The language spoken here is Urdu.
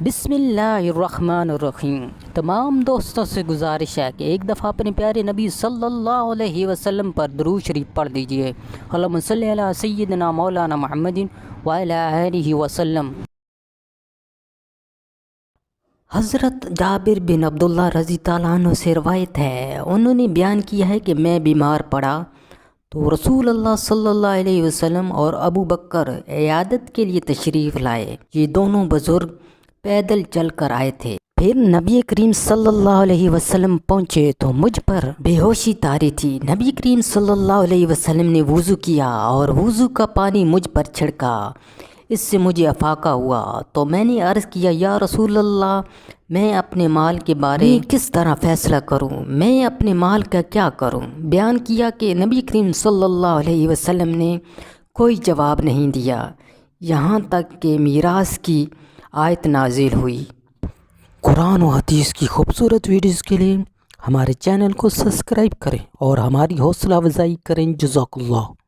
بسم اللہ الرحمن الرحیم۔ تمام دوستوں سے گزارش ہے کہ ایک دفعہ اپنے پیارے نبی صلی اللہ علیہ وسلم پر درود شریف پڑھ دیجئے۔ اللہم صلی علی سیدنا مولانا محمد وعلی آلہ وسلم۔ حضرت جابر بن عبداللہ رضی اللہ عنہ سے روایت ہے، انہوں نے بیان کیا ہے کہ میں بیمار پڑا تو رسول اللہ صلی اللہ علیہ وسلم اور ابو بکر عیادت کے لیے تشریف لائے۔ یہ دونوں بزرگ پیدل چل کر آئے تھے۔ پھر نبی کریم صلی اللہ علیہ وسلم پہنچے تو مجھ پر بے ہوشی طاری تھی۔ نبی کریم صلی اللہ علیہ وسلم نے وضو کیا اور وضو کا پانی مجھ پر چھڑکا، اس سے مجھے افاقہ ہوا تو میں نے عرض کیا، یا رسول اللہ، میں اپنے مال کے بارے میں کس طرح فیصلہ کروں؟ میں اپنے مال کا کیا کروں؟ بیان کیا کہ نبی کریم صلی اللہ علیہ وسلم نے کوئی جواب نہیں دیا یہاں تک کہ میراث کی آیت نازل ہوئی۔ قرآن و حدیث کی خوبصورت ویڈیوز کے لیے ہمارے چینل کو سبسکرائب کریں اور ہماری حوصلہ افزائی کریں۔ جزاک اللہ۔